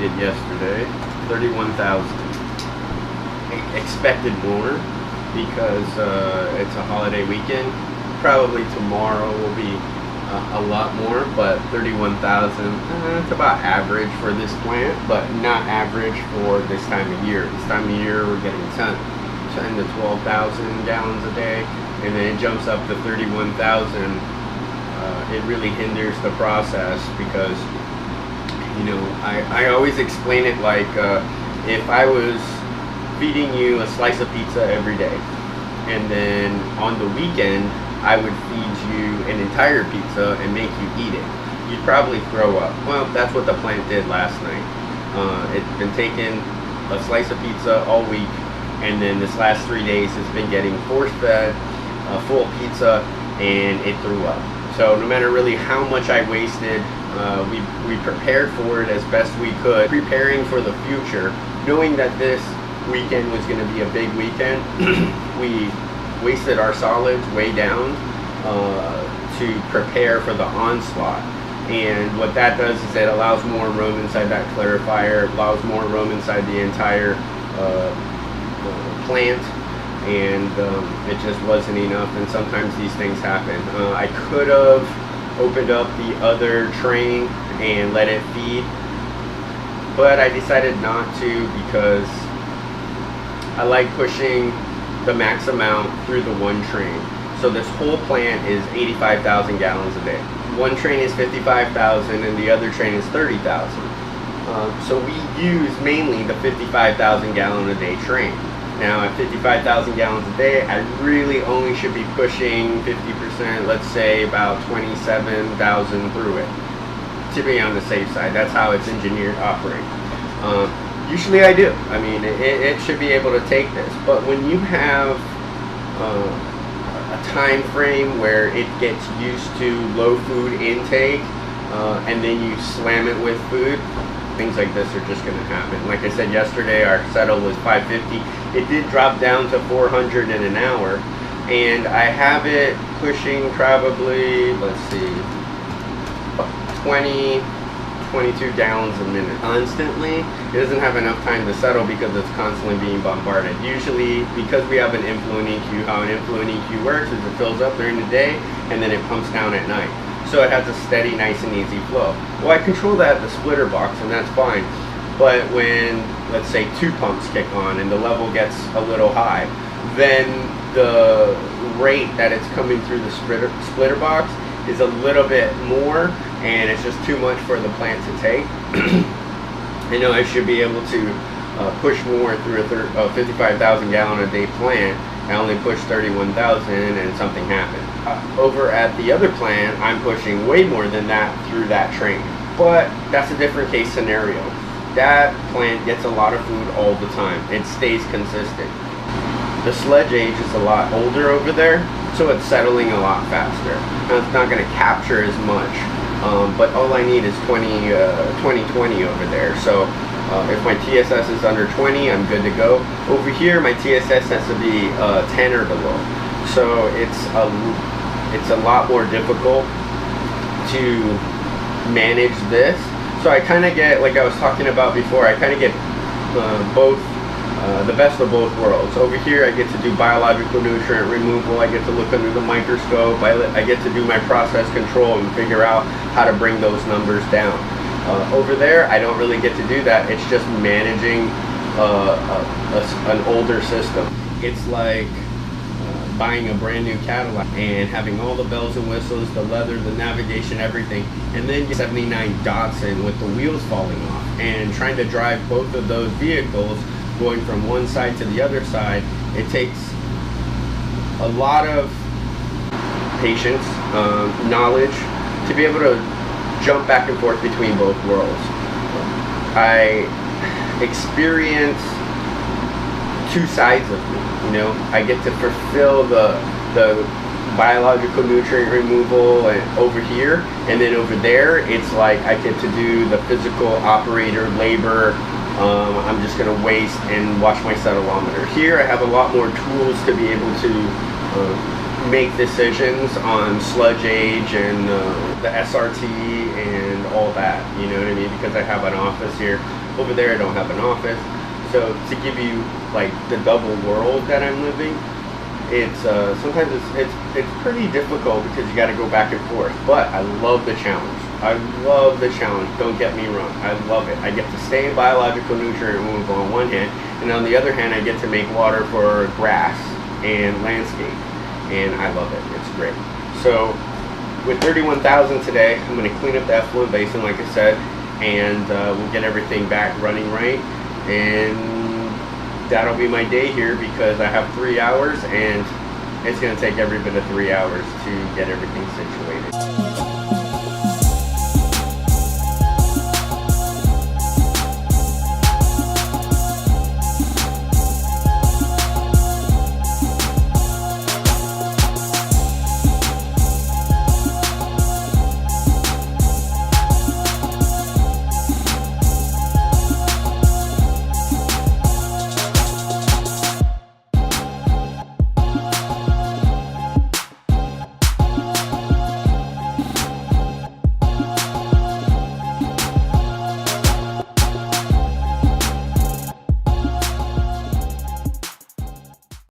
did yesterday, 31,000. Expected more because it's a holiday weekend. Probably tomorrow will be a lot more, but 31,000, it's about average for this plant, but not average for this time of year. This time of year we're getting 10 to 12,000 gallons a day, and then it jumps up to 31,000. It really hinders the process because, you know, I always explain it like if I was feeding you a slice of pizza every day, and then on the weekend I would feed you an entire pizza and make you eat it, you'd probably throw up. Well, that's what the plant did last night. It's been taking a slice of pizza all week, and then this last 3 days it's been getting force-fed a full pizza, and it threw up. So no matter really how much I wasted, we prepared for it as best we could, preparing for the future, knowing that this weekend was going to be a big weekend. We wasted our solids way down to prepare for the onslaught. And what that does is it allows more room inside that clarifier, allows more room inside the entire plant, and it just wasn't enough, and sometimes these things happen. I could have opened up the other train and let it feed, but I decided not to because I like pushing the max amount through the one train. So this whole plant is 85,000 gallons a day. One train is 55,000 and the other train is 30,000. So we use mainly the 55,000 gallon a day train. Now at 55,000 gallons a day, I really only should be pushing 50%, let's say about 27,000 through it, to be on the safe side. That's how it's engineered to operate. Usually I do. I mean, it should be able to take this. But when you have a time frame where it gets used to low food intake, and then you slam it with food, things like this are just going to happen. Like I said yesterday, our settle was 550. It did drop down to 400 in an hour, and I have it pushing probably, let's see, 22 gallons a minute constantly. It doesn't have enough time to settle because it's constantly being bombarded. Usually, because we have an influent EQ, how an influent EQ works is it fills up during the day and then it pumps down at night. So it has a steady, nice and easy flow. Well, I control that at the splitter box, and that's fine. But when, let's say, 2 pumps kick on and the level gets a little high, then the rate that it's coming through the splitter box is a little bit more, and it's just too much for the plant to take. I know I should be able to push more through a 55,000 gallon a day plant. I only pushed 31,000 and something happened. Over at the other plant, I'm pushing way more than that through that train. But that's a different case scenario. That plant gets a lot of food all the time. It stays consistent. The sludge age is a lot older over there, so it's settling a lot faster. Now it's not going to capture as much, but all I need is 2020 over there. So if my TSS is under 20, I'm good to go. Over here, my TSS has to be 10 or below. So it's a lot more difficult to manage this. So I kind of get, like I was talking about before, I kind of get both. The best of both worlds. Over here I get to do biological nutrient removal, I get to look under the microscope, I get to do my process control and figure out how to bring those numbers down. Over there I don't really get to do that. It's just managing an older system. It's like buying a brand new Cadillac and having all the bells and whistles, the leather, the navigation, everything, and then get 79 Datsun with the wheels falling off, and trying to drive both of those vehicles going from one side to the other side. It takes a lot of patience, knowledge to be able to jump back and forth between both worlds. I experience two sides of me, you know. I get to fulfill the biological nutrient removal and over here, and then over there it's like I get to do the physical operator labor. I'm just going to waste and watch my settleometer. Here I have a lot more tools to be able to make decisions on sludge age and the SRT and all that, you know what I mean, because I have an office here. Over there I don't have an office. So to give you like the double world that I'm living, it's sometimes it's pretty difficult because you got to go back and forth. But I love the challenge. I love the challenge. Don't get me wrong. I love it. I get to stay in biological nutrient removal on one hand, and on the other hand, I get to make water for grass and landscape, and I love it. It's great. So with 31,000 today, I'm going to clean up the effluent basin, like I said, and we'll get everything back running right, and that'll be my day here because I have 3 hours, and it's going to take every bit of 3 hours to get everything situated.